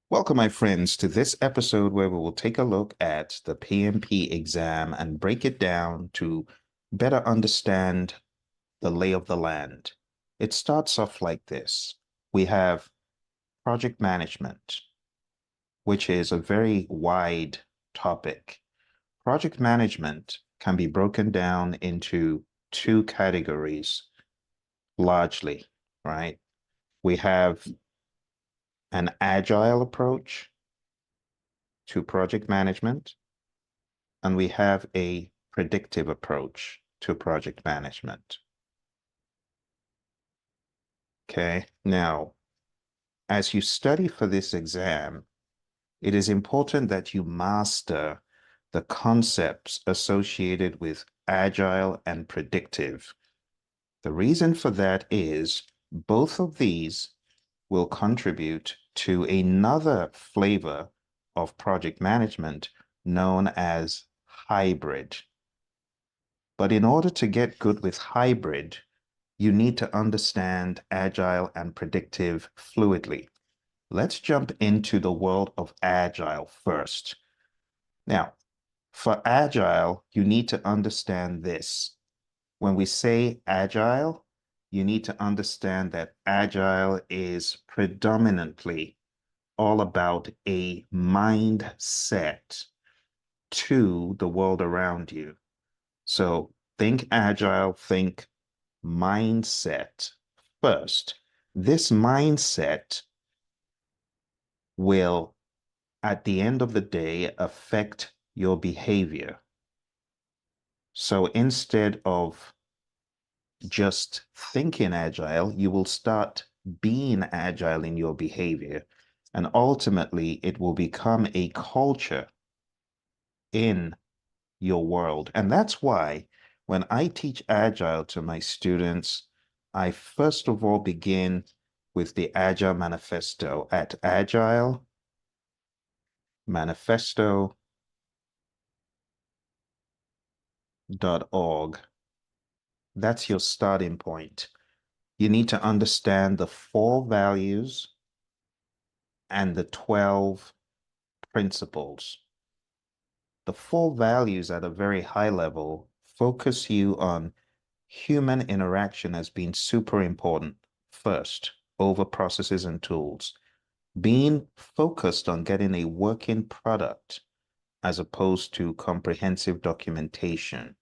Welcome, my friends, to this episode where we will take a look at the PMP exam and break it down to better understand the lay of the land. It starts off like this. We have project management, which is a very wide topic. Project management can be broken down into two categories, largely, right? We have an agile approach to project management, and we have a predictive approach to project management. Okay, now, as you study for this exam, it is important that you master the concepts associated with agile and predictive. The reason for that is both of these will contribute to another flavor of project management known as hybrid. But in order to get good with hybrid, you need to understand agile and predictive fluidly. Let's jump into the world of agile first. Now, for agile, you need to understand this. When we say agile, you need to understand that agile is predominantly all about a mindset to the world around you. So think agile, think mindset first. This mindset will, at the end of the day, affect your behavior. So instead of just thinking agile, you will start being agile in your behavior. And ultimately, it will become a culture in your world. And that's why when I teach Agile to my students, I first of all begin with the Agile Manifesto at agilemanifesto.org. That's your starting point. You need to understand the 4 values and the 12 principles. The 4 values at a very high level focus you on human interaction as being super important first over processes and tools. Being focused on getting a working product as opposed to comprehensive documentation.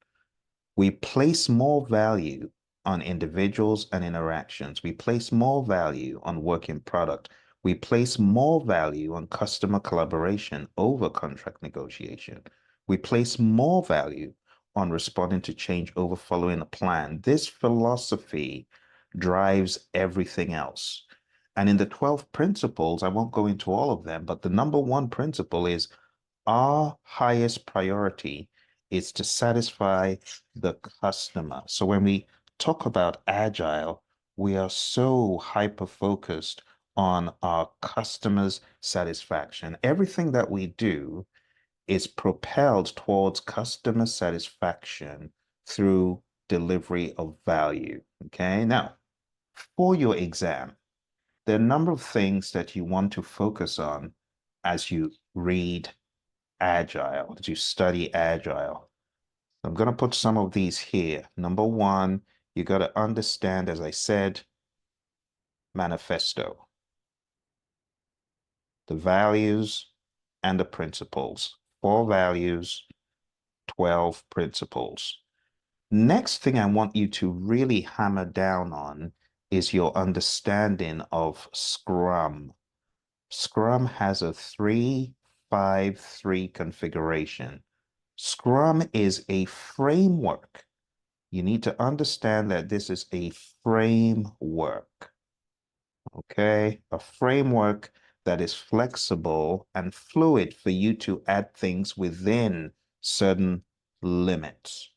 We place more value on individuals and interactions. We place more value on working product. We place more value on customer collaboration over contract negotiation. We place more value on responding to change over following a plan. This philosophy drives everything else. And in the 12 principles, I won't go into all of them, but the number one principle is our highest priority is to satisfy the customer. So when we talk about agile, we are so hyper focused on our customers' satisfaction. Everything that we do is propelled towards customer satisfaction through delivery of value. Okay, now for your exam, there are a number of things that you want to focus on as you read Agile, as you study Agile. I'm going to put some of these here. Number one, you got to understand, as I said, manifesto, the values and the principles. 4 values, 12 principles. Next thing I want you to really hammer down on is your understanding of Scrum. Scrum has a 3-5-3 configuration. Scrum is a framework. You need to understand that this is a framework, okay? A framework that is flexible and fluid for you to add things within certain limits,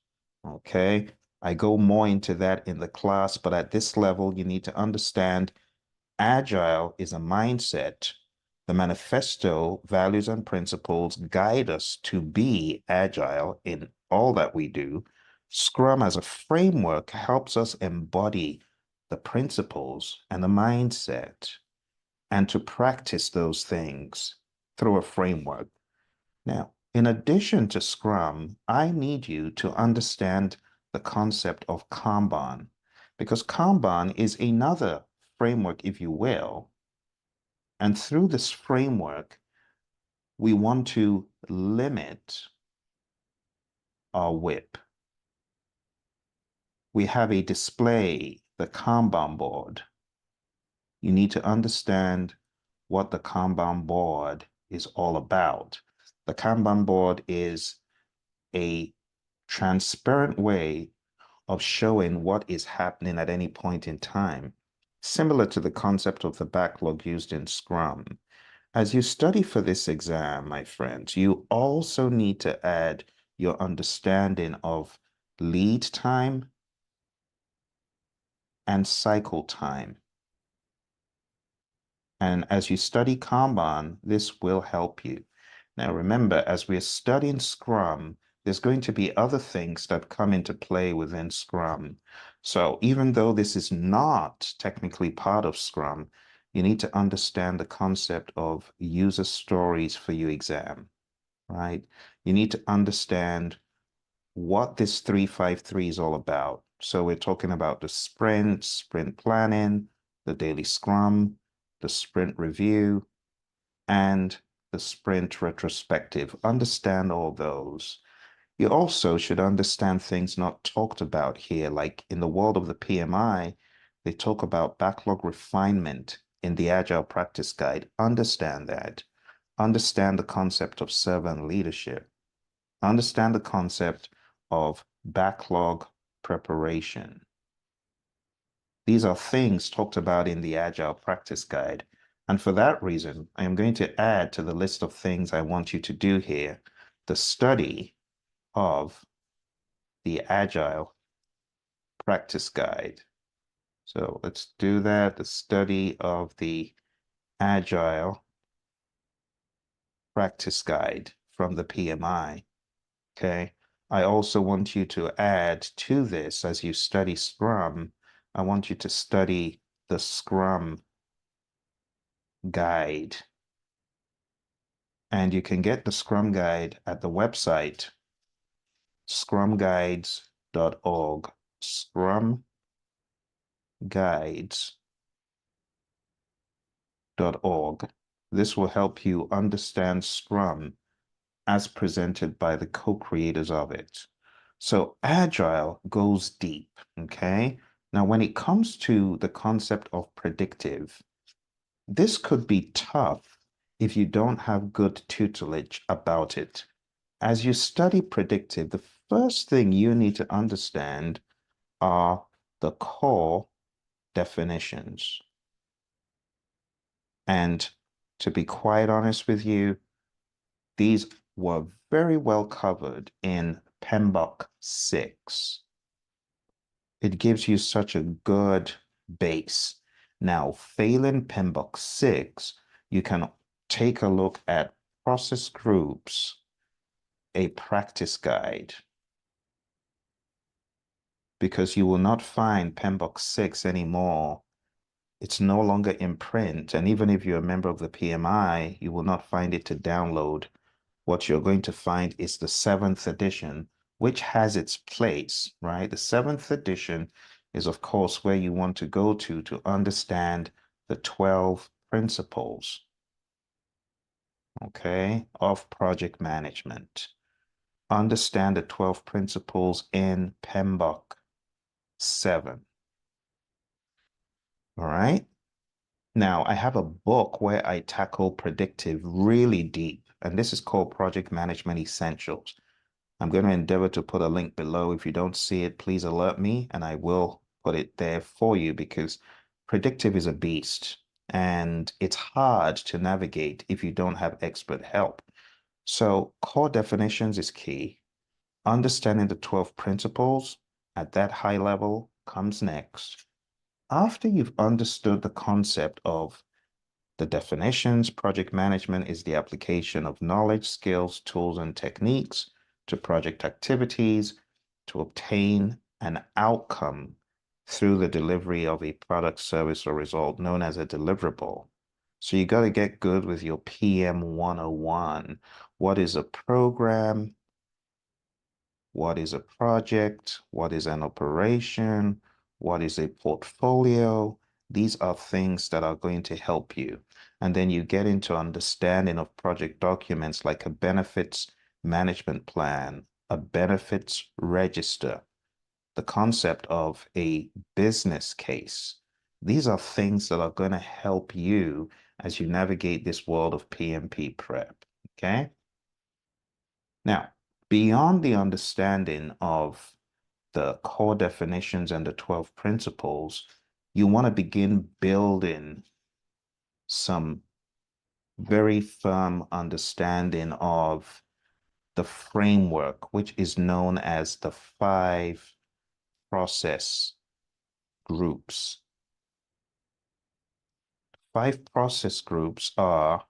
okay? I go more into that in the class, but at this level, you need to understand Agile is a mindset. The manifesto, values, and principles guide us to be agile in all that we do. Scrum as a framework helps us embody the principles and the mindset. and to practice those things through a framework. Now, in addition to Scrum, I need you to understand the concept of Kanban, because Kanban is another framework, if you will. And through this framework, we want to limit our WIP. We have a display, the Kanban board. You need to understand what the Kanban board is all about. The Kanban board is a transparent way of showing what is happening at any point in time, similar to the concept of the backlog used in Scrum. As you study for this exam, my friends, you also need to add your understanding of lead time and cycle time. And as you study Kanban, this will help you. Now, remember, as we're studying Scrum, there's going to be other things that come into play within Scrum. So even though this is not technically part of Scrum, you need to understand the concept of user stories for your exam, right? You need to understand what this 353 is all about. So we're talking about the sprint planning, the daily Scrum, the sprint review, and the sprint retrospective. Understand all those. You also should understand things not talked about here, like in the world of the PMI, they talk about backlog refinement in the Agile Practice Guide. Understand that. Understand the concept of servant leadership. Understand the concept of backlog preparation. These are things talked about in the Agile Practice Guide. And for that reason, I am going to add to the list of things I want you to do here the study of the Agile Practice Guide. So let's do that, the study of the Agile Practice Guide from the PMI. Okay. I also want you to add to this as you study Scrum. I want you to study the Scrum Guide. And you can get the Scrum Guide at the website scrumguides.org. Scrumguides.org. This will help you understand Scrum as presented by the co-creators of it. So Agile goes deep, okay? Now, when it comes to the concept of predictive, this could be tough if you don't have good tutelage about it. As you study predictive, the first thing you need to understand are the core definitions. And to be quite honest with you, these were very well covered in PMBOK 6. It gives you such a good base. Now, failing PMBOK 6, you can take a look at Process Groups, a practice guide, because you will not find PMBOK 6 anymore. It's no longer in print. And even if you're a member of the PMI, you will not find it to download. What you're going to find is the 7th edition, which has its place, right? The 7th edition is, of course, where you want to go to understand the 12 principles, okay, of project management. Understand the 12 principles in PMBOK 7. All right. Now, I have a book where I tackle predictive really deep, and this is called Project Management Essentials. I'm going to endeavor to put a link below. If you don't see it, please alert me, and I will put it there for you because predictive is a beast, and it's hard to navigate if you don't have expert help. So core definitions is key. Understanding the 12 principles at that high level comes next. After you've understood the concept of the definitions, project management is the application of knowledge, skills, tools, and techniques to project activities to obtain an outcome through the delivery of a product, service, or result known as a deliverable. So you got to get good with your PM 101. What is a program? What is a project? What is an operation? What is a portfolio? These are things that are going to help you. And then you get into understanding of project documents like a benefits management plan, a benefits register, the concept of a business case. These are things that are going to help you as you navigate this world of PMP prep. Okay. Now, beyond the understanding of the core definitions and the 12 principles, you want to begin building some very firm understanding of the framework, which is known as the 5 process groups. 5 process groups are: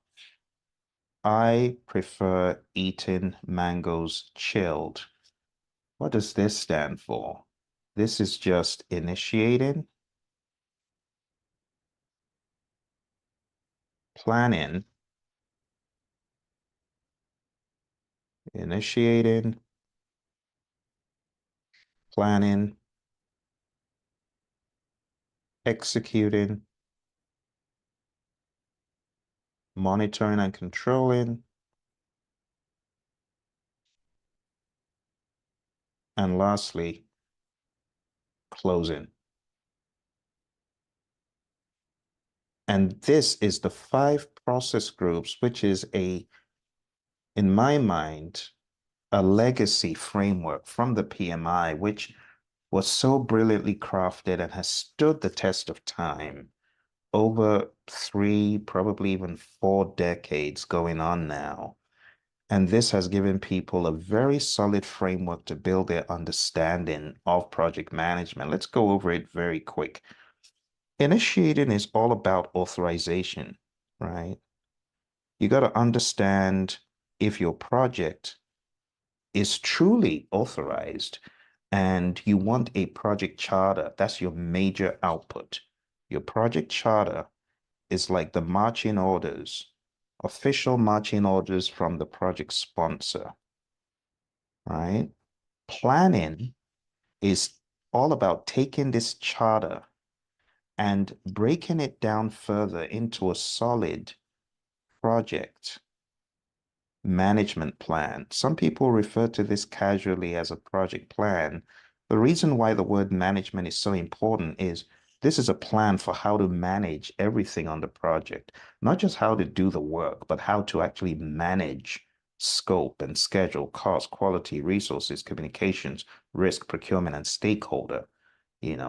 I prefer eating mangoes chilled. What does this stand for? This is just initiating, planning, initiating, planning, executing, monitoring and controlling, and lastly, closing. And this is the 5 process groups, which is in my mind, a legacy framework from the PMI, which was so brilliantly crafted and has stood the test of time over 3, probably even 4 decades going on now. And this has given people a very solid framework to build their understanding of project management. Let's go over it very quick. Initiating is all about authorization, right? You got to understand if your project is truly authorized and you want a project charter. That's your major output. Your project charter is like the marching orders, official marching orders from the project sponsor, right? Planning is all about taking this charter and breaking it down further into a solid project management plan. Some people refer to this casually as a project plan. The reason why the word management is so important is this is a plan for how to manage everything on the project, not just how to do the work, but how to actually manage scope and schedule, cost, quality, resources, communications, risk, procurement, and stakeholder.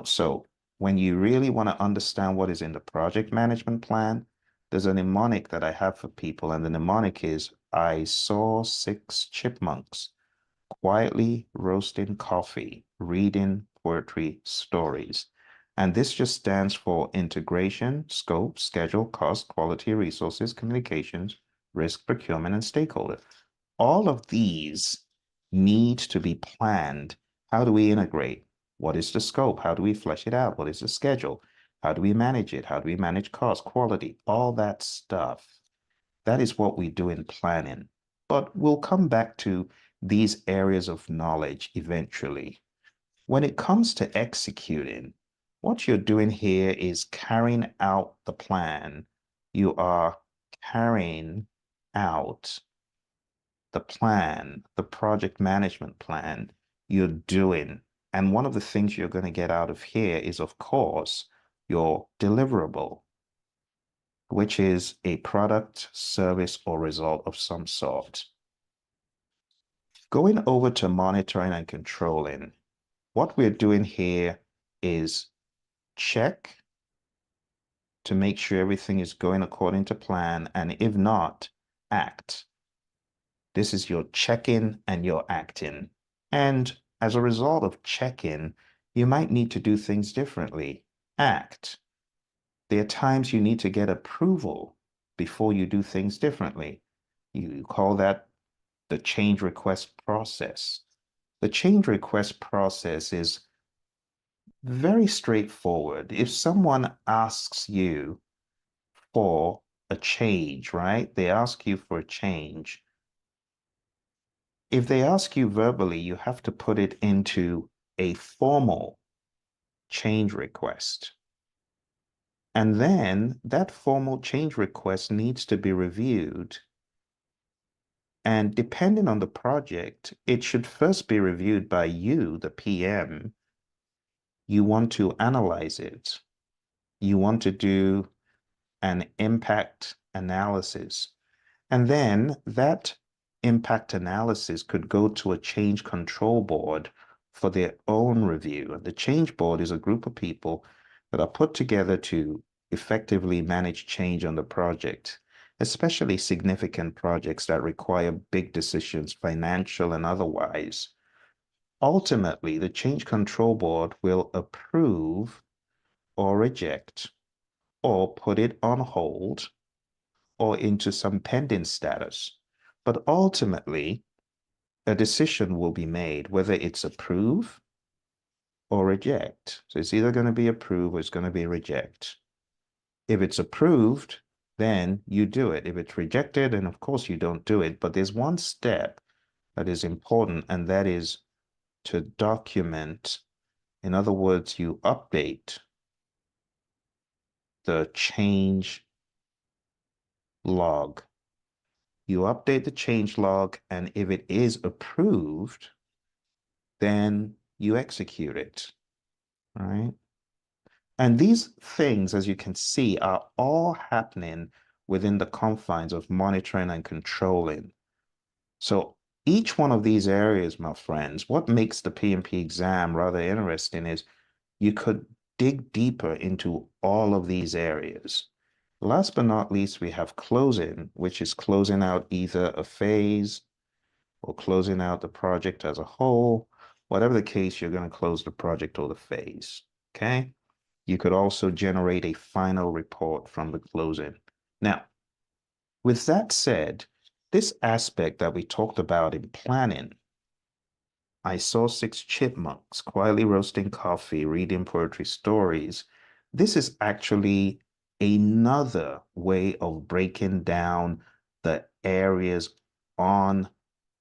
So when you really want to understand what is in the project management plan, there's a mnemonic that I have for people, and the mnemonic is I saw 6 chipmunks quietly roasting coffee, reading poetry stories. And this just stands for integration, scope, schedule, cost, quality, resources, communications, risk, procurement, and stakeholder. All of these need to be planned. How do we integrate? What is the scope? How do we flesh it out? What is the schedule? How do we manage it? How do we manage cost, quality, all that stuff? That is what we do in planning. But we'll come back to these areas of knowledge eventually. When it comes to executing, what you're doing here is carrying out the plan. You are carrying out the plan, the project management plan you're doing. And one of the things you're going to get out of here is, of course, your deliverable, which is a product, service, or result of some sort. Going over to monitoring and controlling, what we're doing here is check to make sure everything is going according to plan, and if not, act. This is your check-in and your acting. And as a result of check-in, you might need to do things differently. Act. There are times you need to get approval before you do things differently. You call that the change request process. The change request process is very straightforward. If someone asks you for a change, right? They ask you for a change. If they ask you verbally, you have to put it into a formal change request. And then that formal change request needs to be reviewed. And depending on the project, it should first be reviewed by you, the PM. You want to analyze it. You want to do an impact analysis. And then that impact analysis could go to a change control board for their own review. And the change board is a group of people that are put together to effectively manage change on the project, especially significant projects that require big decisions, financial and otherwise. Ultimately, the change control board will approve or reject or put it on hold or into some pending status. But ultimately, a decision will be made whether it's approve or reject. So it's either going to be approve or it's going to be reject. If it's approved, then you do it. If it's rejected, then of course you don't do it. But there's one step that is important, and that is to document. In other words, you update the change log. You update the change log, and if it is approved, then you execute it, right? And these things, as you can see, are all happening within the confines of monitoring and controlling. So each one of these areas, my friends, what makes the PMP exam rather interesting is you could dig deeper into all of these areas. Last but not least, we have closing, which is closing out either a phase or closing out the project as a whole. Whatever the case, you're going to close the project or the phase. Okay. You could also generate a final report from the closing. Now, with that said, this aspect that we talked about in planning, I saw six chipmunks quietly roasting coffee, reading poetry stories. This is actually another way of breaking down the areas on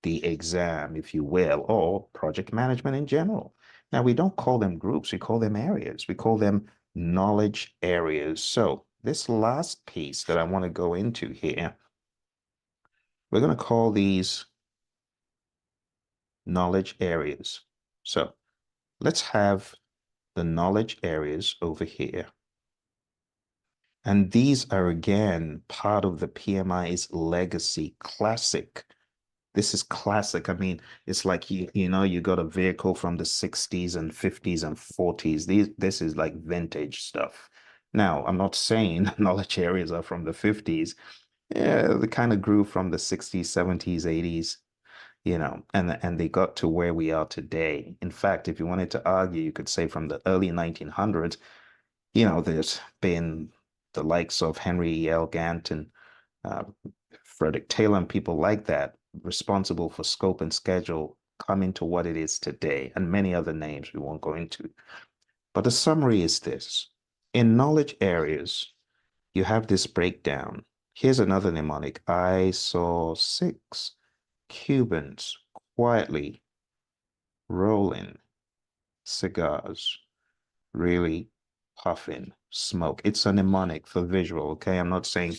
the exam, if you will, or project management in general. Now, we don't call them groups, we call them areas. We call them knowledge areas. So this last piece that I want to go into here, we're going to call these knowledge areas. So let's have the knowledge areas over here. And these are again part of the PMI's legacy classic. This is classic. I mean, it's like you got a vehicle from the 60s and 50s and 40s. This is like vintage stuff. Now, I'm not saying knowledge areas are from the 50s. Yeah, they kind of grew from the 60s, 70s, 80s, and they got to where we are today. In fact, if you wanted to argue, you could say from the early 1900s, there's been the likes of Henry L. Gantt and uh, Frederick Taylor and people like that responsible for scope and schedule coming to what it is today, and many other names we won't go into. But the summary is this. In knowledge areas, you have this breakdown. Here's another mnemonic. I saw six Cubans quietly rolling cigars, really puffing smoke. It's a mnemonic for visual, okay? I'm not saying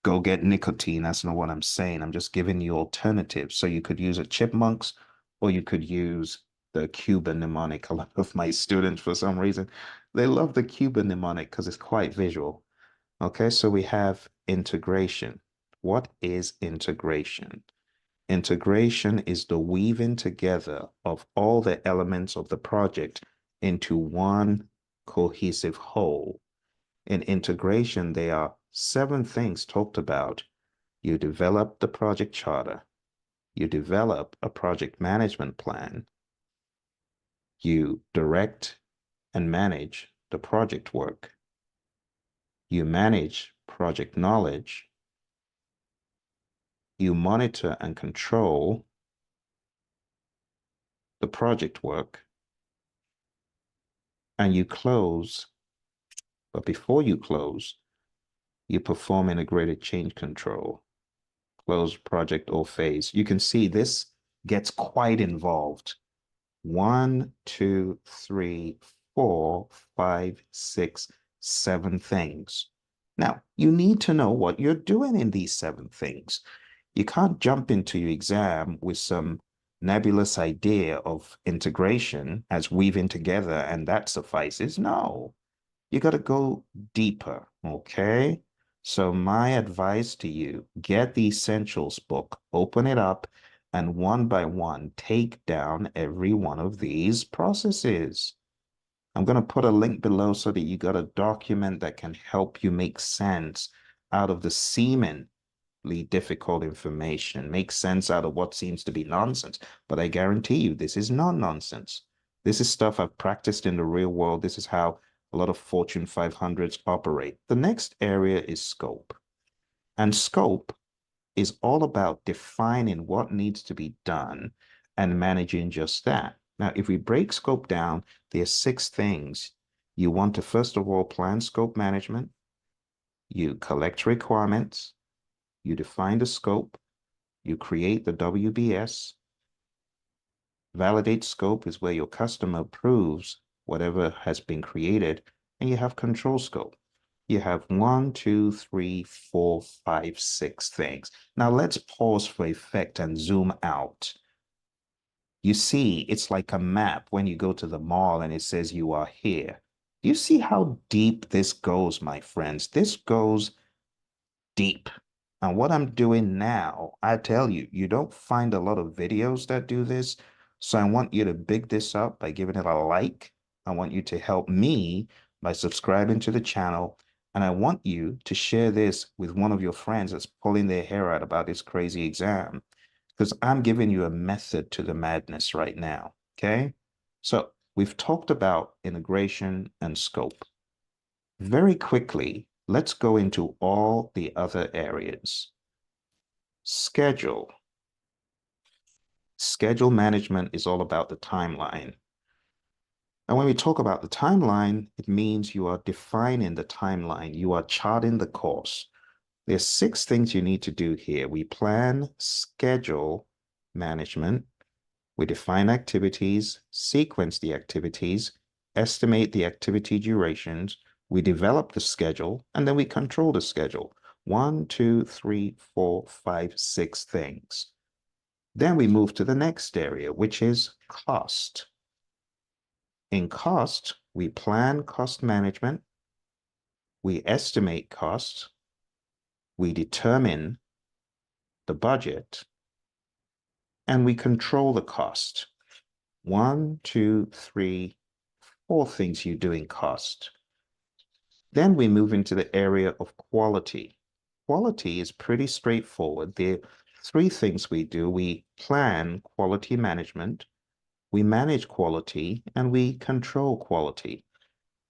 go get nicotine. That's not what I'm saying. I'm just giving you alternatives. So you could use a chipmunks or you could use the Cuban mnemonic. A lot of my students, for some reason, they love the Cuban mnemonic because it's quite visual. Okay, so we have integration. What is integration? Integration is the weaving together of all the elements of the project into one cohesive whole. In integration, there are 7 things talked about. You develop the project charter. You develop a project management plan. You direct and manage the project work. You manage project knowledge. You monitor and control the project work. And you close. But before you close, You perform integrated change control, close project or phase. You can see this gets quite involved. 1, 2, 3, 4, 5, 6, 7 things. Now, you need to know what you're doing in these 7 things. You can't jump into your exam with some nebulous idea of integration as weaving together and that suffices. No, you got to go deeper, okay? So my advice to you, get the essentials book, open it up, and one by one, take down every one of these processes. I'm going to put a link below so that you got a document that can help you make sense out of the seemingly difficult information, make sense out of what seems to be nonsense. But I guarantee you, this is not nonsense. This is stuff I've practiced in the real world. This is how a lot of Fortune 500s operate. The next area is scope. And scope is all about defining what needs to be done and managing just that. Now, if we break scope down, there are 6 things. You want to, first of all, plan scope management. You collect requirements. You define the scope. You create the WBS. Validate scope is where your customer approves whatever has been created, and you have control scope. You have 1, 2, 3, 4, 5, 6 things. Now let's pause for effect and zoom out. You see, it's like a map when you go to the mall and it says you are here. Do you see how deep this goes, my friends? This goes deep. And what I'm doing now, I tell you, you don't find a lot of videos that do this. So I want you to big this up by giving it a like. I want you to help me by subscribing to the channel. And I want you to share this with one of your friends that's pulling their hair out about this crazy exam. Because I'm giving you a method to the madness right now. Okay. So we've talked about integration and scope. Very quickly, let's go into all the other areas. Schedule. Schedule management is all about the timeline. And when we talk about the timeline, it means you are defining the timeline. You are charting the course. There's 6 things you need to do here. We plan, schedule management. We define activities, sequence the activities, estimate the activity durations. We develop the schedule, and then we control the schedule. 1, 2, 3, 4, 5, 6 things. Then we move to the next area, which is cost. In cost, we plan cost management, we estimate costs, we determine the budget, and we control the cost. 1, 2, 3, 4 things you do in cost. Then we move into the area of quality. Quality is pretty straightforward. There are 3 things we do. We plan quality management, we manage quality, and we control quality.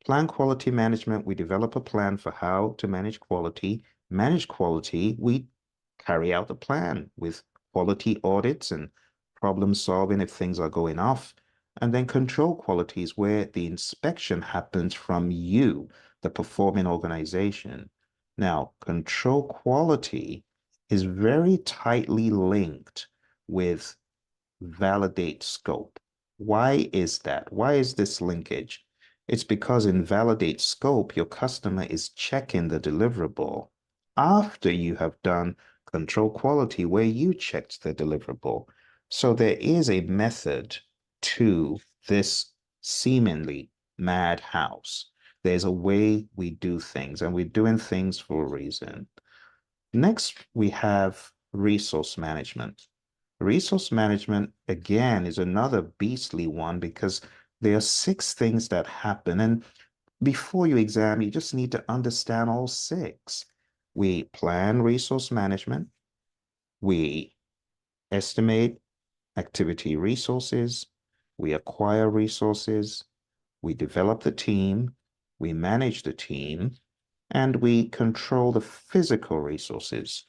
Plan quality management, we develop a plan for how to manage quality. Manage quality, we carry out the plan with quality audits and problem solving if things are going off. And then control quality is where the inspection happens from you, the performing organization. Now, control quality is very tightly linked with validate scope. Why is that? Why is this linkage? It's because in validate scope, your customer is checking the deliverable after you have done control quality where you checked the deliverable. So there is a method to this seemingly madhouse. There's a way we do things, and we're doing things for a reason. Next, we have resource management. Resource management, again, is another beastly one because there are 6 things that happen. And before you exam, you just need to understand all 6. We plan resource management. We estimate activity resources. We acquire resources. We develop the team. We manage the team. And we control the physical resources.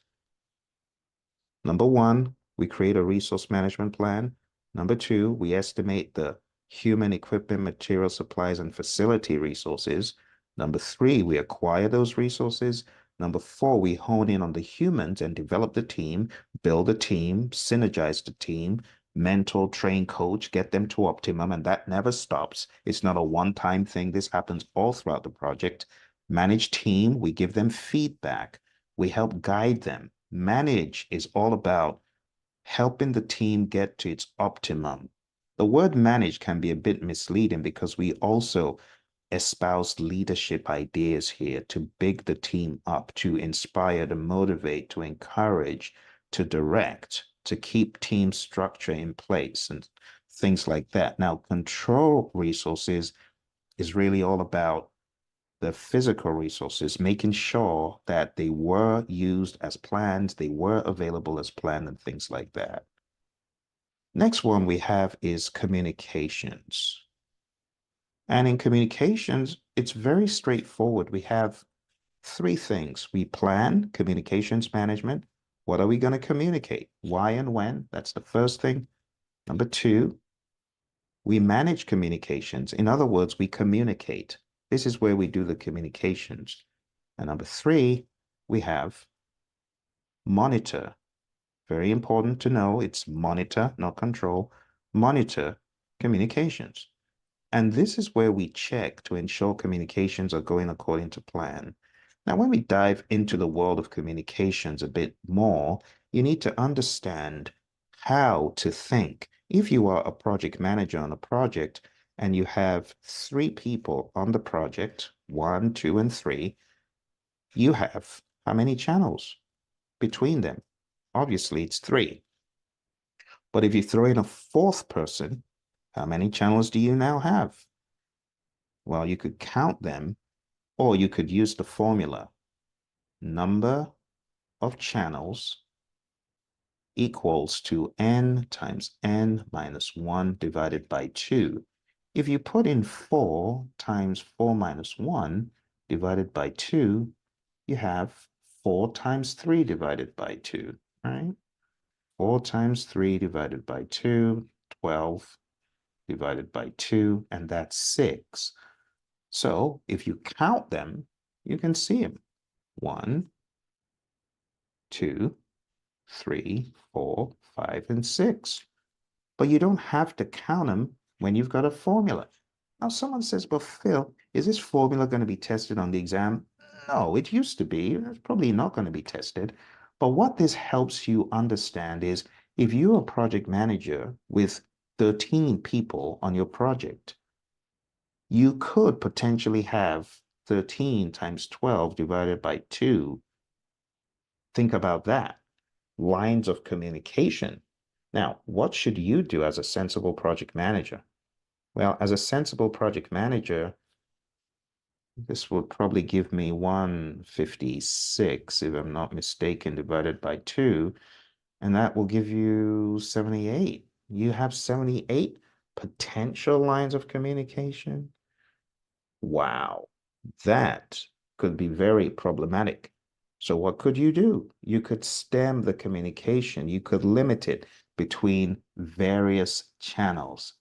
Number 1, we create a resource management plan. Number 2, we estimate the human equipment, material supplies, and facility resources. Number 3, we acquire those resources. Number four, we hone in on the humans and develop the team, build a team, synergize the team, mentor, train, coach, get them to optimum, and that never stops. It's not a one-time thing. This happens all throughout the project. Manage team, we give them feedback. We help guide them. Manage is all about helping the team get to its optimum. The word manage can be a bit misleading because we also espouse leadership ideas here to big the team up, to inspire, to motivate, to encourage, to direct, to keep team structure in place and things like that. Now, control resources is really all about the physical resources, making sure that they were used as planned, they were available as planned, and things like that. Next one we have is communications. And in communications, it's very straightforward. We have three things. We plan communications management. What are we going to communicate? Why and when? That's the first thing. Number two, we manage communications. In other words, we communicate. This is where we do the communications. And number three, we have monitor. Very important to know it's monitor, not control. Monitor communications. And this is where we check to ensure communications are going according to plan. Now, when we dive into the world of communications a bit more, you need to understand how to think. If you are a project manager on a project and you have three people on the project, one, two, and three, you have how many channels between them? Obviously, it's three. But if you throw in a fourth person, how many channels do you now have? Well, you could count them, or you could use the formula. Number of channels equals to n times n minus 1 divided by 2. If you put in 4 times 4 minus 1 divided by 2, you have 4 times 3 divided by 2, right? 4 times 3 divided by 2, 12 divided by 2, and that's 6. So if you count them, you can see them. 1, 2, 3, 4, 5, and 6. But you don't have to count them when you've got a formula. Now, someone says, but Phil, is this formula going to be tested on the exam? No, it used to be. It's probably not going to be tested. But what this helps you understand is if you're a project manager with 13 people on your project, you could potentially have 13 times 12 divided by 2. Think about that. Lines of communication. Now, what should you do as a sensible project manager? Well, as a sensible project manager, this would probably give me 156, if I'm not mistaken, divided by 2, and that will give you 78. You have 78 potential lines of communication. Wow, that could be very problematic. So what could you do? You could stem the communication. You could limit it between various channels.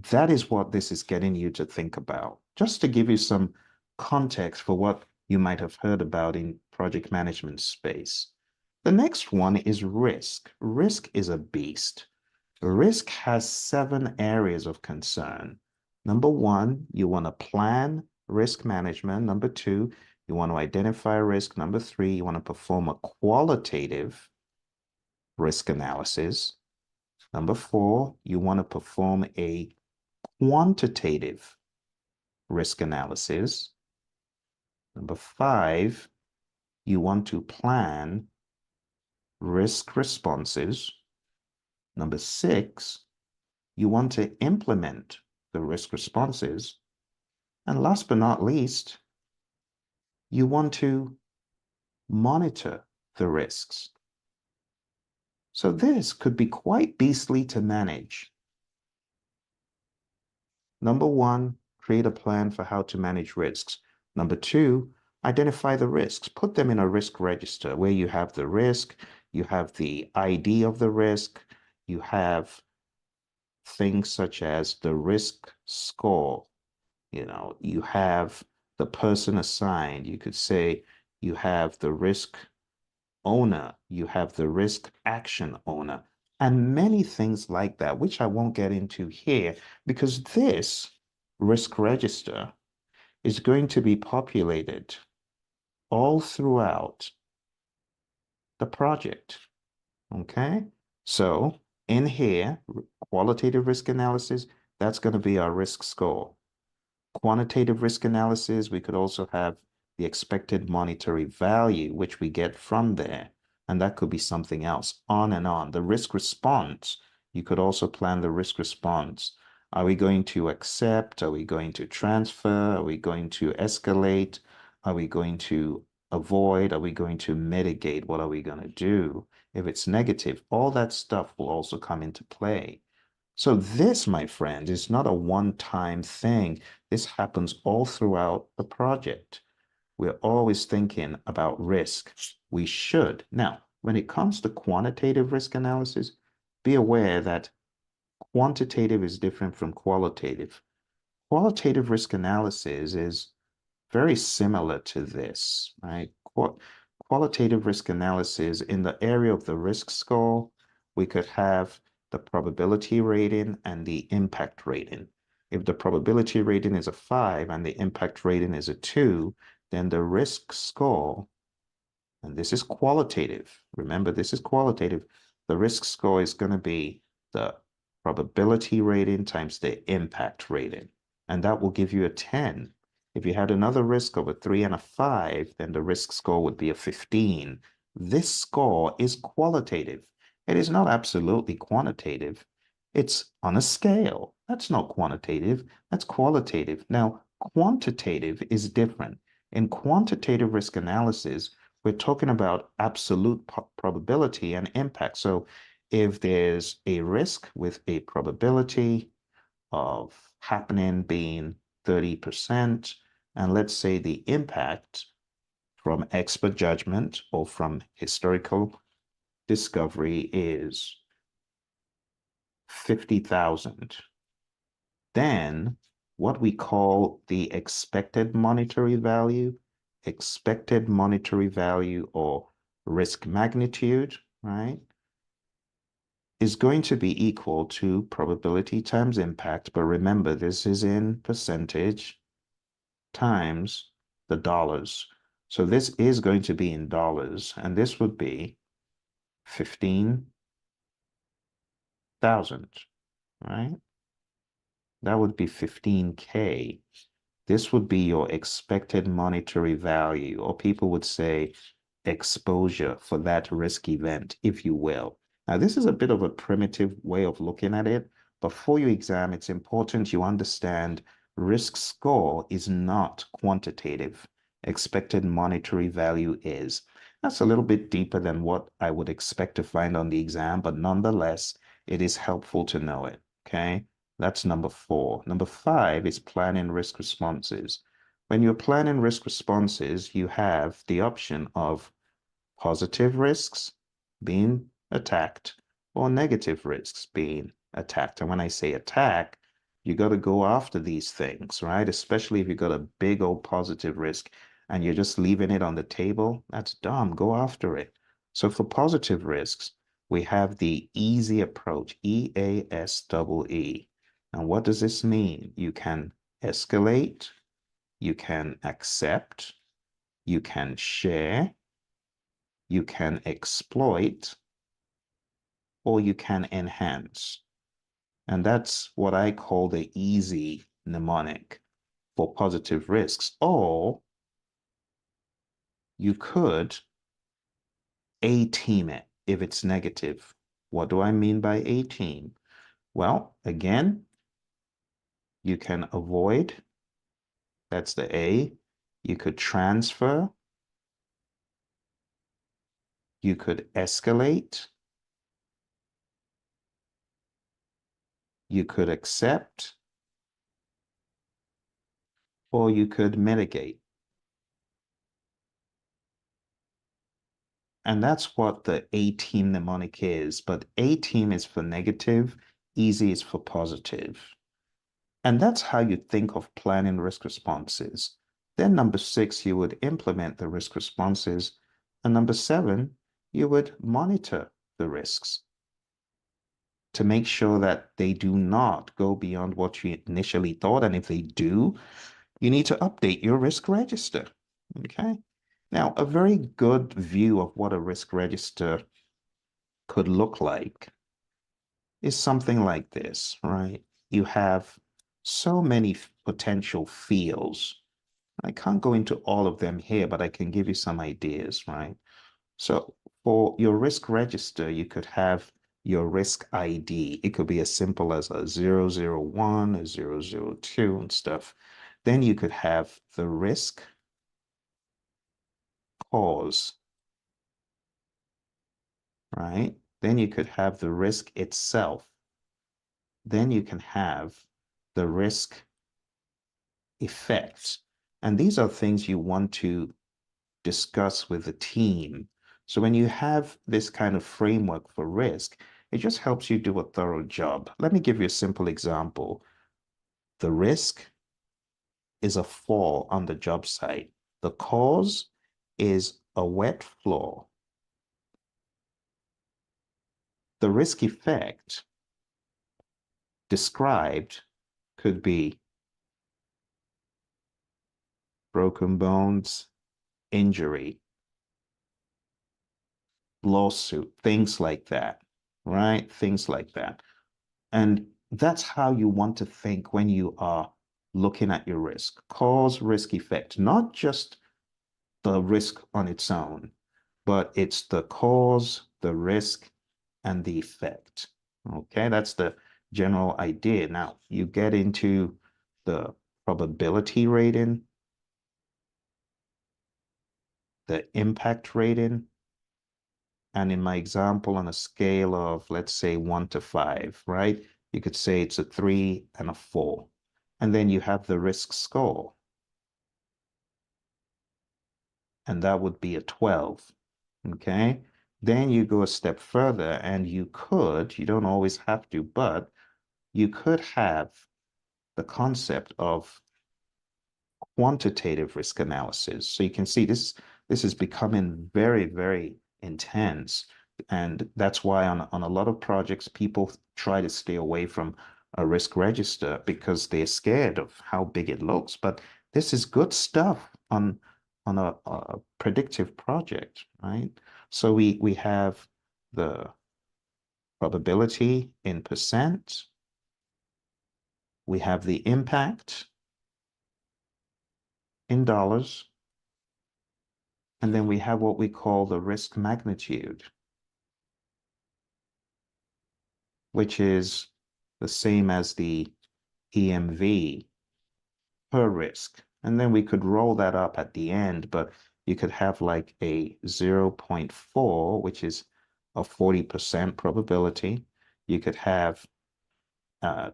That is what this is getting you to think about. Just to give you some context for what you might have heard about in project management space. The next one is risk. Risk is a beast. Risk has 7 areas of concern. Number one, you want to plan risk management. Number two, you want to identify risk. Number three, you want to perform a qualitative risk analysis. Number four, you want to perform a quantitative risk analysis. Number five, you want to plan risk responses. Number six, you want to implement the risk responses. And last but not least, you want to monitor the risks. So this could be quite beastly to manage. Number one, create a plan for how to manage risks. Number two, identify the risks. Put them in a risk register where you have the risk, you have the ID of the risk, you have things such as the risk score. You have the person assigned. You could say you have the risk owner, you have the risk action owner, and many things like that, which I won't get into here because this risk register is going to be populated all throughout the project. Okay, so in here, qualitative risk analysis, that's going to be our risk score. Quantitative risk analysis, we could also have the expected monetary value, which we get from there. And that could be something else, on and on. The risk response, you could also plan the risk response. Are we going to accept? Are we going to transfer? Are we going to escalate? Are we going to avoid? Are we going to mitigate? What are we going to do? If it's negative, all that stuff will also come into play. So this, my friend, is not a one-time thing. This happens all throughout the project. We're always thinking about risk. We should. Now, when it comes to quantitative risk analysis, be aware that quantitative is different from qualitative. Qualitative risk analysis is very similar to this, right? Qualitative risk analysis in the area of the risk score, we could have the probability rating and the impact rating. If the probability rating is a 5 and the impact rating is a 2, then the risk score, and this is qualitative. Remember, this is qualitative. The risk score is going to be the probability rating times the impact rating, and that will give you a 10. If you had another risk of a 3 and a 5, then the risk score would be a 15. This score is qualitative. It is not absolutely quantitative. It's on a scale. That's not quantitative. That's qualitative. Now, quantitative is different. In quantitative risk analysis, we're talking about absolute probability and impact. So if there's a risk with a probability of happening being 30%, and let's say the impact from expert judgment or from historical discovery is 50,000, then what we call the expected monetary value or risk magnitude, right, is going to be equal to probability times impact. But remember, this is in percentage times the dollars. So this is going to be in dollars, and this would be 15,000, right? That would be 15K. This would be your expected monetary value, or people would say exposure for that risk event, if you will. Now, this is a bit of a primitive way of looking at it, but for your exam, it's important you understand risk score is not quantitative. Expected monetary value is. That's a little bit deeper than what I would expect to find on the exam, but nonetheless, it is helpful to know it, okay? That's number 4. Number 5 is planning risk responses. When you're planning risk responses, you have the option of positive risks being attacked or negative risks being attacked. And when I say attack, you got to go after these things, right? Especially if you got a big old positive risk and you're just leaving it on the table, that's dumb. Go after it. So for positive risks, we have the easy approach, EASEE. And what does this mean? You can escalate, you can accept, you can share, you can exploit, or you can enhance. And that's what I call the easy mnemonic for positive risks. Or you could A-team it if it's negative. What do I mean by A-team? Well, again, you can avoid, that's the A. You could transfer, you could escalate, you could accept, or you could mitigate. And that's what the A-team mnemonic is. But A-team is for negative, easy is for positive. And that's how you think of planning risk responses. Then number 6, you would implement the risk responses. And number 7, you would monitor the risks to make sure that they do not go beyond what you initially thought. And if they do, you need to update your risk register. Okay. Now, a very good view of what a risk register could look like is something like this, right? You have so many potential fields. I can't go into all of them here, but I can give you some ideas, right? So for your risk register, you could have your risk ID. It could be as simple as a 001, a 002 and stuff. Then you could have the risk cause, right? Then you could have the risk itself. Then you can have the risk effects. And these are things you want to discuss with the team. So when you have this kind of framework for risk, it just helps you do a thorough job. Let me give you a simple example. The risk is a fall on the job site. The cause is a wet floor. The risk effect described could be broken bones, injury, lawsuit, things like that, right? Things like that. And that's how you want to think when you are looking at your risk. Cause, risk, effect, not just the risk on its own, but it's the cause, the risk, and the effect. Okay, that's the general idea. Now, you get into the probability rating, the impact rating, and in my example, on a scale of, let's say, 1 to 5, right? You could say it's a 3 and a 4. And then you have the risk score, and that would be a 12. Okay. Then you go a step further, and you don't always have to, but you could have the concept of quantitative risk analysis. So you can see this is becoming very, very intense. And that's why on a lot of projects, people try to stay away from a risk register because they're scared of how big it looks. But this is good stuff on a predictive project, right? So we have the probability in percent, we have the impact in dollars, and then we have what we call the risk magnitude, which is the same as the EMV per risk. And then we could roll that up at the end, but you could have like a 0.4, which is a 40% probability. You could have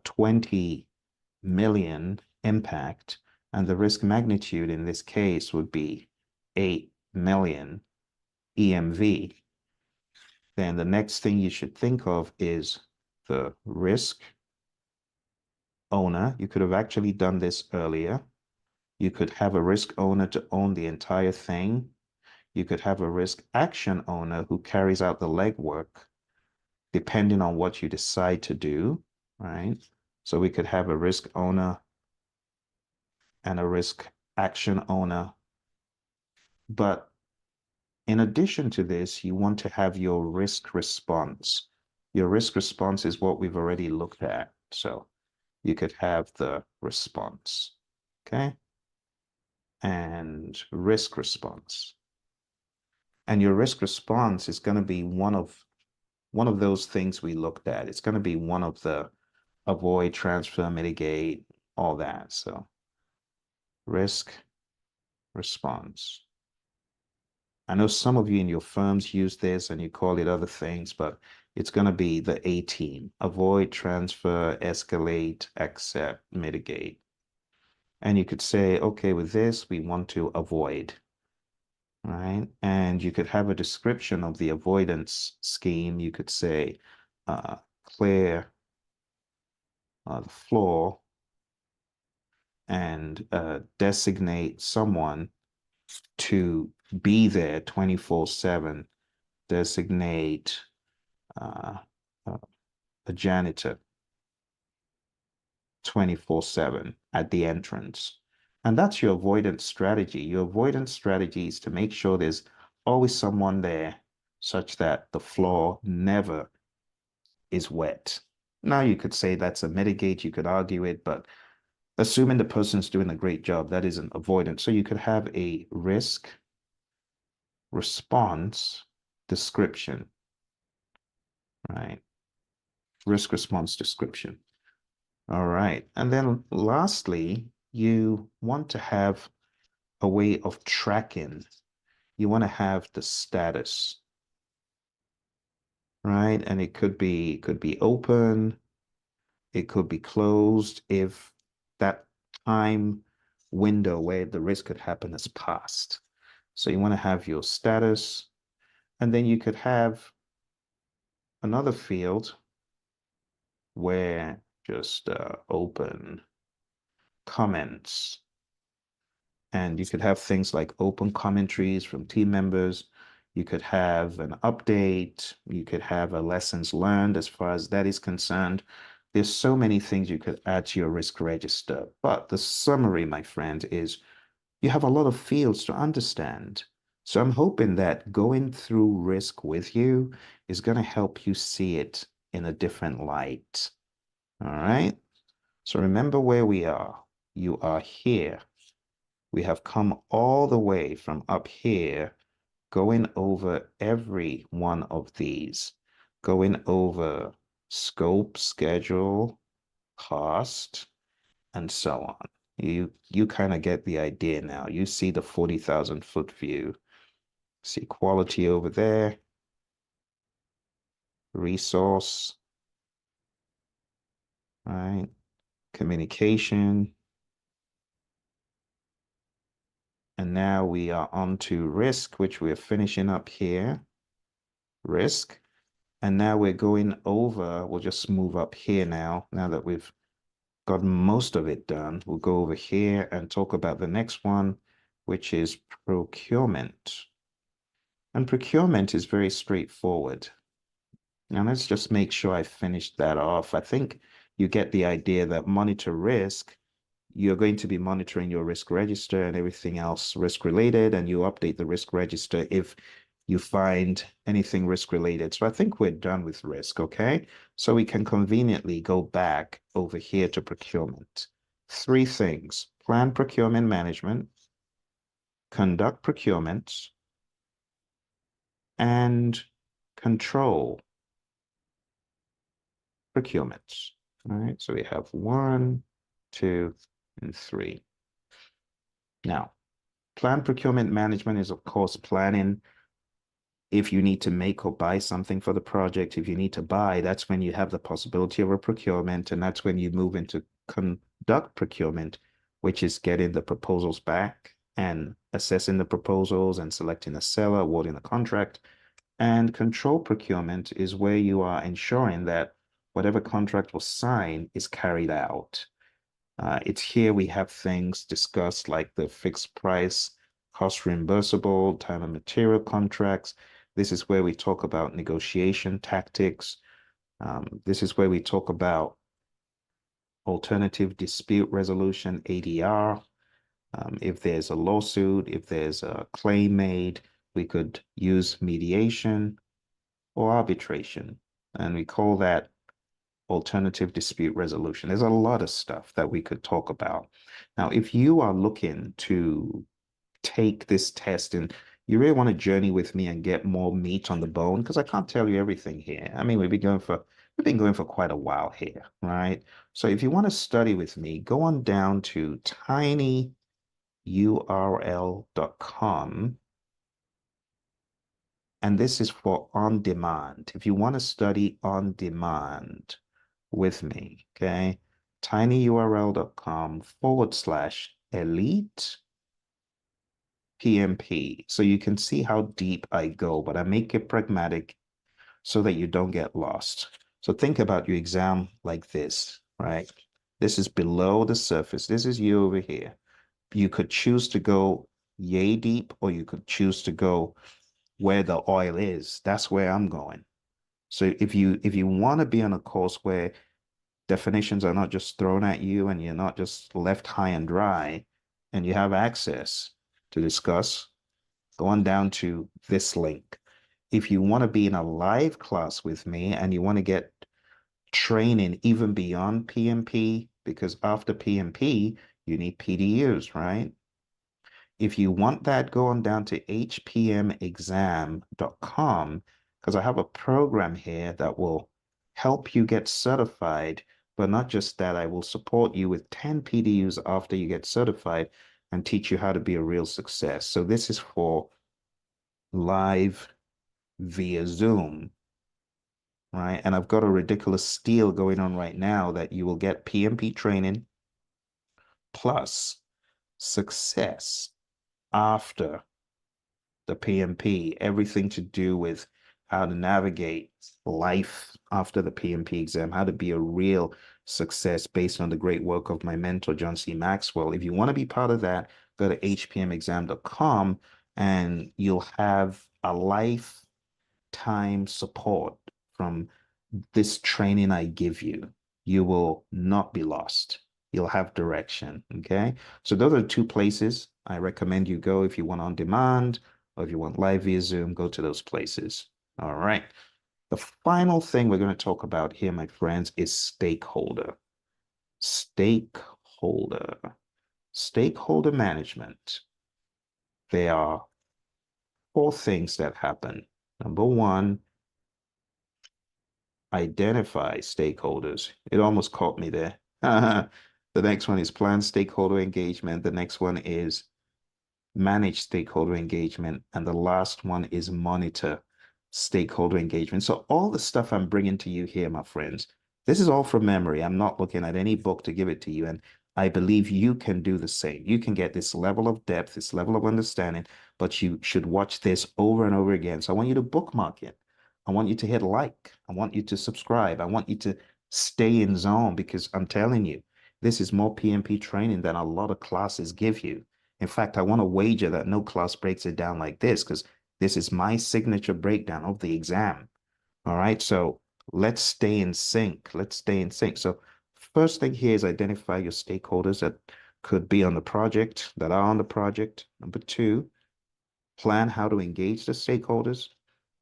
20 million impact, and the risk magnitude in this case would be 8 million EMV. Then the next thing you should think of is the risk owner. You could have actually done this earlier. You could have a risk owner to own the entire thing. You could have a risk action owner who carries out the legwork, depending on what you decide to do, right? So we could have a risk owner and a risk action owner. But in addition to this, you want to have your risk response. Your risk response is what we've already looked at. So you could have the response, okay? And risk response. And your risk response is going to be one of those things we looked at. It's going to be one of the avoid, transfer, mitigate, all that. So risk response. I know some of you in your firms use this and you call it other things, but it's going to be the A team. Avoid, transfer, escalate, accept, mitigate. And you could say, okay, with this, we want to avoid, right? And you could have a description of the avoidance scheme. You could say, clear the floor and designate someone to be there 24/7. Designate uh, uh, a janitor 24/7 at the entrance. And that's your avoidance strategy. Your avoidance strategy is to make sure there's always someone there such that the floor never is wet. Now, you could say that's a mitigate, you could argue it, but assuming the person's doing a great job, that isn't avoidance. So you could have a risk response description, right? Risk response description. All right. And then lastly, you want to have a way of tracking. You want to have the status, right? And it could be open, it could be closed if that time window where the risk could happen has passed. So you want to have your status, and then you could have another field where just open comments. And you could have things like open commentaries from team members. You could have an update. You could have a lessons learned as far as that is concerned. There's so many things you could add to your risk register. But the summary, my friend, is you have a lot of fields to understand. So I'm hoping that going through risk with you is going to help you see it in a different light. All right. So remember where we are. You are here. We have come all the way from up here, going over every one of these, going over scope, schedule, cost, and so on. You kind of get the idea now. You see the 40,000 foot view. See quality over there, resource, right? Communication. And now we are on to risk, which we're finishing up here. Risk. And now we're going over, we'll just move up here now that we've got most of it done. We'll go over here and talk about the next one, which is procurement. And procurement is very straightforward. Now let's just make sure I finish that off. I think you get the idea that monitor risk, you're going to be monitoring your risk register and everything else risk related, and you update the risk register if you find anything risk related. So I think we're done with risk, okay? So we can conveniently go back over here to procurement. Three things: plan procurement management, conduct procurement, and control procurement. All right, so we have 1, 2, and 3. Now, plan procurement management is, of course, planning if you need to make or buy something for the project. If you need to buy, that's when you have the possibility of a procurement, and that's when you move into conduct procurement, which is getting the proposals back and assessing the proposals and selecting a seller, awarding the contract. And control procurement is where you are ensuring that whatever contract was signed is carried out. It's here we have things discussed like the fixed price, cost reimbursable, time and material contracts. This is where we talk about negotiation tactics. This is where we talk about alternative dispute resolution, ADR. If there's a lawsuit, if there's a claim made, we could use mediation or arbitration. And we call that alternative dispute resolution. There's a lot of stuff that we could talk about. Now, if you are looking to take this test and you really want to journey with me and get more meat on the bone, because I can't tell you everything here. I mean, we've been going for quite a while here, right? So if you want to study with me, go on down to tinyurl.com. And this is for on demand. If you want to study on demand with me, okay? tinyurl.com/elite PMP. So you can see how deep I go, but I make it pragmatic so that you don't get lost. So think about your exam like this, right? This is below the surface. This is you over here. You could choose to go yay deep, or you could choose to go where the oil is. That's where I'm going. So if you want to be on a course where definitions are not just thrown at you and you're not just left high and dry, and you have access to discuss, go on down to this link. If you want to be in a live class with me and you want to get training even beyond PMP, because after PMP, you need PDUs, right? If you want that, go on down to hpmexam.com, because I have a program here that will help you get certified. But not just that, I will support you with 10 PDUs after you get certified and teach you how to be a real success. So this is for live via Zoom, right? And I've got a ridiculous steal going on right now that you will get PMP training plus success after the PMP, everything to do with how to navigate life after the PMP exam, how to be a real success based on the great work of my mentor, John C. Maxwell. If you want to be part of that, go to hpmexam.com and you'll have a lifetime support from this training I give you. You will not be lost. You'll have direction. Okay. So those are two places I recommend you go if you want on demand or if you want live via Zoom, go to those places. All right. The final thing we're going to talk about here, my friends, is stakeholder. Stakeholder. Stakeholder management. There are four things that happen. Number one, identify stakeholders. It almost caught me there. The next one is plan stakeholder engagement. The next one is manage stakeholder engagement. And the last one is monitor stakeholder engagement. So all the stuff I'm bringing to you here, my friends, this is all from memory. I'm not looking at any book to give it to you. And I believe you can do the same. You can get this level of depth, this level of understanding, but you should watch this over and over again. So I want you to bookmark it. I want you to hit like. I want you to subscribe. I want you to stay in zone, because I'm telling you, this is more PMP training than a lot of classes give you. In fact, I want to wager that no class breaks it down like this, because this is my signature breakdown of the exam. All right. So let's stay in sync. Let's stay in sync. So first thing here is identify your stakeholders that could be on the project, that are on the project. Number two, plan how to engage the stakeholders.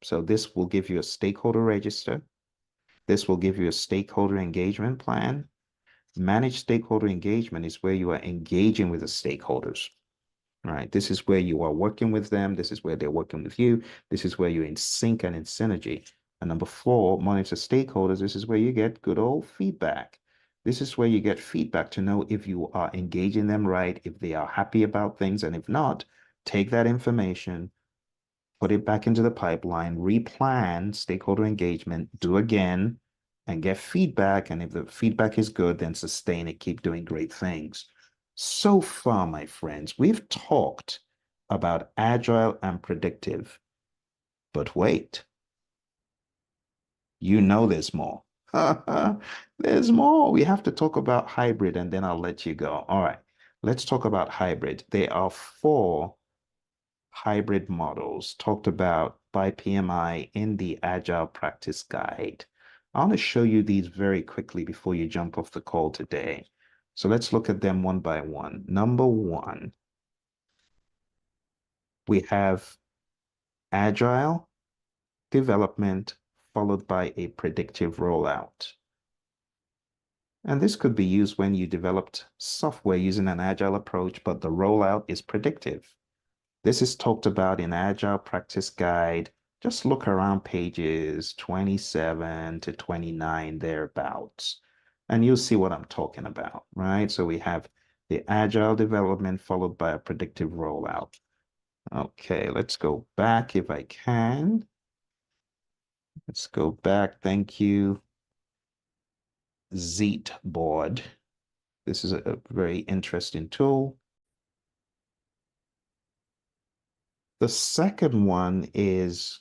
So this will give you a stakeholder register. This will give you a stakeholder engagement plan. Manage stakeholder engagement is where you are engaging with the stakeholders. Right. This is where you are working with them. This is where they're working with you. This is where you're in sync and in synergy. And number four, monitor stakeholders. This is where you get good old feedback. This is where you get feedback to know if you are engaging them right, if they are happy about things. And if not, take that information, put it back into the pipeline, replan stakeholder engagement, do again, and get feedback. And if the feedback is good, then sustain it, keep doing great things. So far, my friends, we've talked about agile and predictive, but wait, you know there's more. There's more. We have to talk about hybrid and then I'll let you go. All right, let's talk about hybrid. There are four hybrid models talked about by PMI in the Agile Practice Guide. I want to show you these very quickly before you jump off the call today. So let's look at them one by one. Number one, we have Agile development followed by a predictive rollout. And this could be used when you developed software using an Agile approach, but the rollout is predictive. This is talked about in Agile Practice Guide. Just look around pages 27 to 29 thereabouts, and you'll see what I'm talking about, right? So we have the Agile development followed by a predictive rollout. Okay, let's go back if I can. Let's go back. Thank you. Zeet board. This is a very interesting tool. The second one is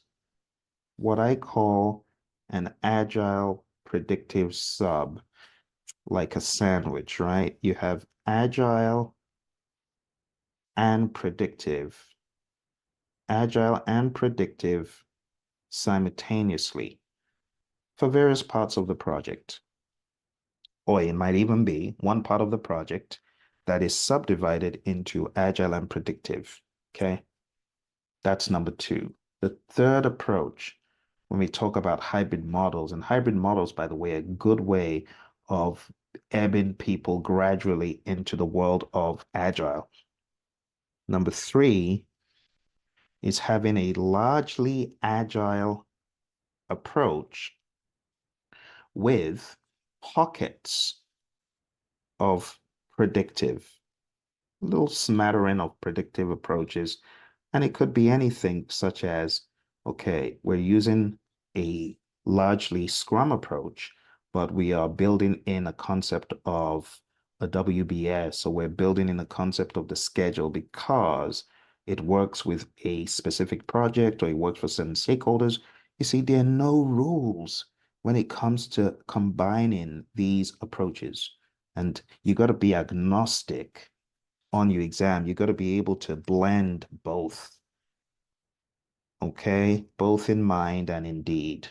what I call an agile predictive sub. like a sandwich, right? You have agile and predictive, agile and predictive simultaneously for various parts of the project. Or it might even be one part of the project that is subdivided into agile and predictive. Okay. That's number two. The third approach, when we talk about hybrid models, and hybrid models, by the way, a good way of ebbing people gradually into the world of agile. Number three is having a largely agile approach with pockets of predictive, a little smattering of predictive approaches. And it could be anything such as, okay, we're using a largely Scrum approach, but we are building in a concept of a WBS. So we're building in a concept of the schedule because it works with a specific project or it works for certain stakeholders. You see, there are no rules when it comes to combining these approaches. And you got to be agnostic on your exam. You got to be able to blend both. Okay, both in mind and in deed.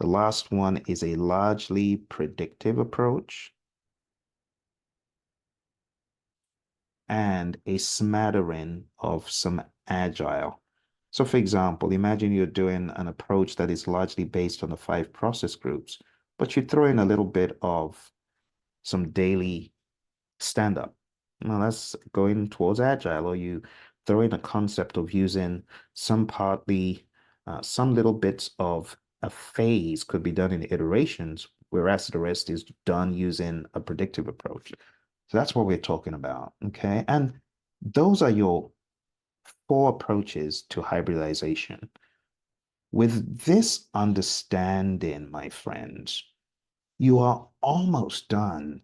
The last one is a largely predictive approach and a smattering of some agile. So, for example, imagine you're doing an approach that is largely based on the 5 process groups, but you throw in a little bit of some daily stand up. Well, that's going towards agile, or you throw in a concept of using some little bits of a phase could be done in iterations, whereas the rest is done using a predictive approach. So that's what we're talking about. Okay. And those are your 4 approaches to hybridization. With this understanding, my friends, you are almost done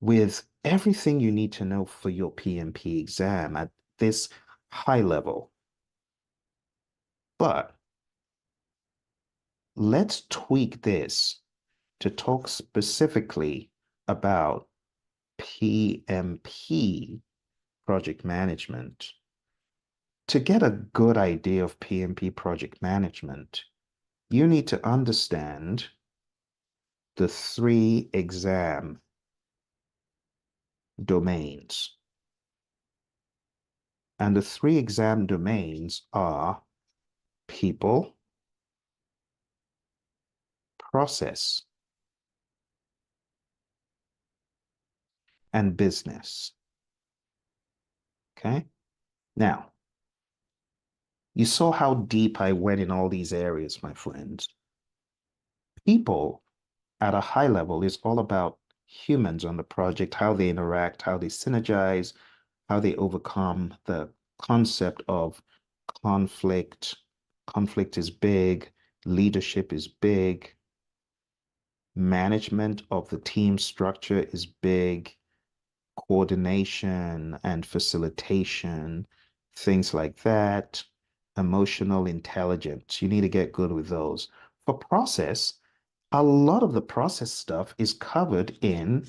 with everything you need to know for your PMP exam at this high level. But let's tweak this to talk specifically about PMP project management. To get a good idea of PMP project management, you need to understand the 3 exam domains. And the 3 exam domains are people, process, and business. Okay. Now, you saw how deep I went in all these areas, my friends. People at a high level is all about humans on the project, how they interact, how they synergize, how they overcome the concept of conflict. Conflict is big, leadership is big, management of the team structure is big, coordination and facilitation, things like that, emotional intelligence. You need to get good with those. For process, a lot of the process stuff is covered in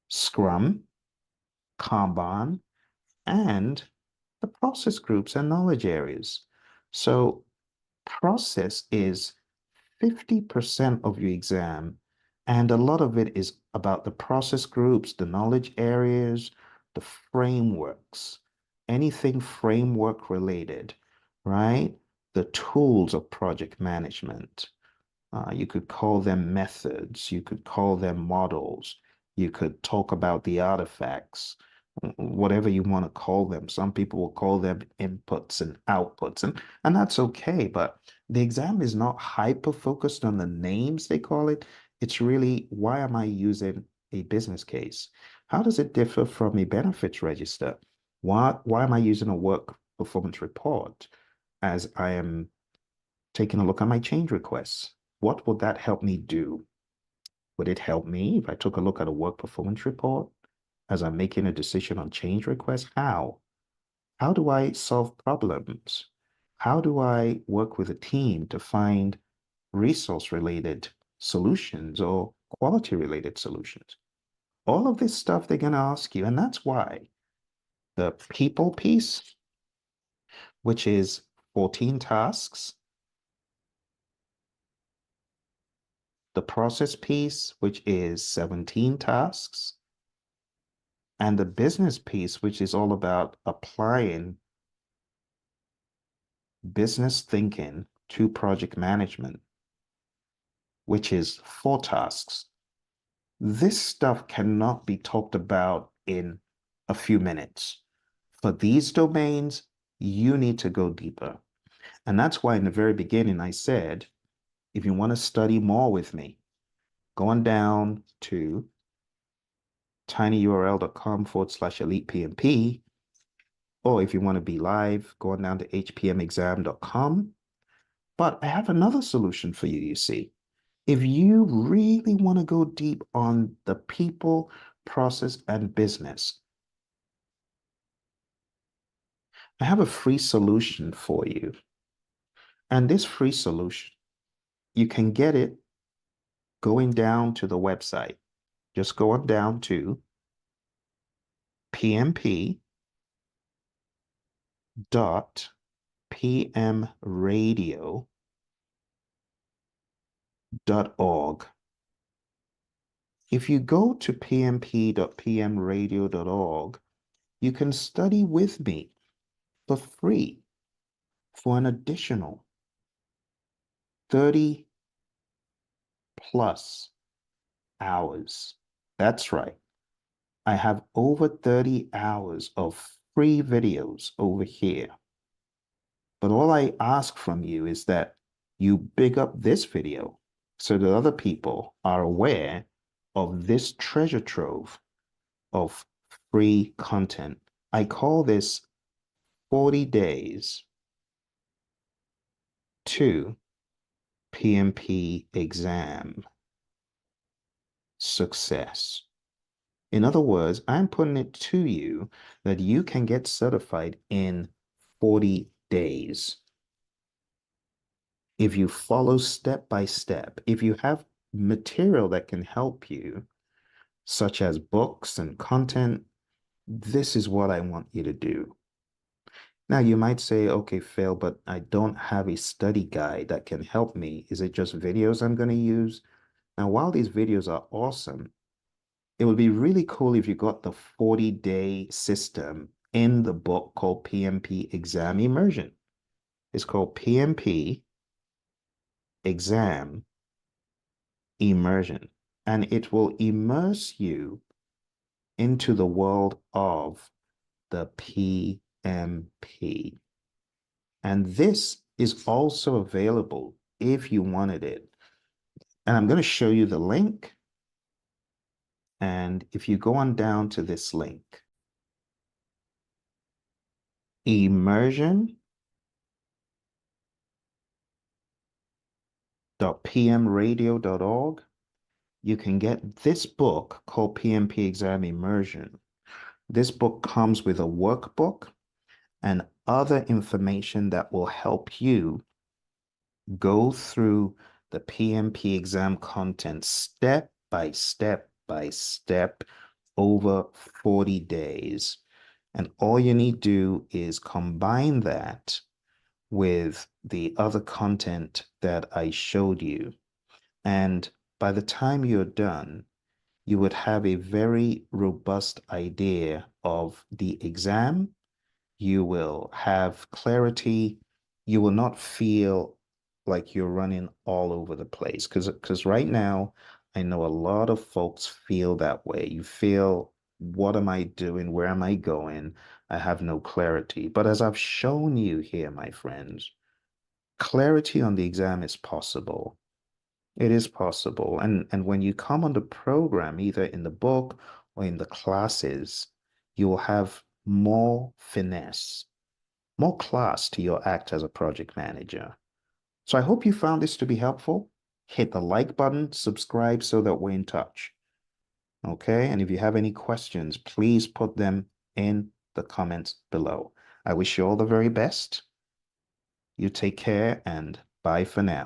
Scrum, Kanban, and the process groups and knowledge areas. So process is 50% of your exam, and a lot of it is about the process groups, the knowledge areas, the frameworks, anything framework related, right? The tools of project management. You could call them methods, you could call them models, you could talk about the artifacts, whatever you want to call them. Some people will call them inputs and outputs, and that's okay. But the exam is not hyper focused on the names they call it. It's really, why am I using a business case? How does it differ from a benefits register? Why am I using a work performance report as I am taking a look at my change requests? What would that help me do? Would it help me if I took a look at a work performance report as I'm making a decision on change requests? How? How do I solve problems? How do I work with a team to find resource related solutions or quality-related solutions. All of this stuff they're going to ask you, and that's why the people piece, which is 14 tasks, the process piece, which is 17 tasks, and the business piece, which is all about applying business thinking to project management, which is 4 tasks. This stuff cannot be talked about in a few minutes. For these domains, you need to go deeper. And that's why in the very beginning, I said, if you want to study more with me, go on down to tinyurl.com/elite PMP, or if you want to be live, go on down to hpmexam.com. But I have another solution for you, you see. If you really want to go deep on the people, process, and business, I have a free solution for you. And this free solution, you can get it going down to the website. Just go on down to pmp.pmradio.org. If you go to pmp.pmradio.org, you can study with me for free for an additional 30 plus hours. That's right. I have over 30 hours of free videos over here. But all I ask from you is that you big up this video so that other people are aware of this treasure trove of free content. I call this 40 days to PMP exam success. In other words, I'm putting it to you that you can get certified in 40 days. If you follow step by step, if you have material that can help you, such as books and content, this is what I want you to do. Now, you might say, okay, Phil, but I don't have a study guide that can help me. Is it just videos I'm going to use? Now, while these videos are awesome, it would be really cool if you got the 40-day system in the book called PMP Exam Immersion. It's called PMP Exam Immersion, and it will immerse you into the world of the PMP. And this is also available if you wanted it. And I'm going to show you the link. And if you go on down to this link, immersion.pmradio.org, you can get this book called PMP Exam Immersion. This book comes with a workbook and other information that will help you go through the PMP exam content step by step by step over 40 days. And all you need to do is combine that with the other content that I showed you. And by the time you're done, you would have a very robust idea of the exam. You will have clarity. You will not feel like you're running all over the place. Because right now, I know a lot of folks feel that way. You feel, what am I doing? Where am I going? I have no clarity. But as I've shown you here, my friends, clarity on the exam is possible. It is possible. And when you come on the program, either in the book or in the classes, you will have more finesse, more class to your act as a project manager. So I hope you found this to be helpful. Hit the like button, subscribe so that we're in touch. Okay, and if you have any questions, please put them in the comments below. I wish you all the very best. You take care and bye for now.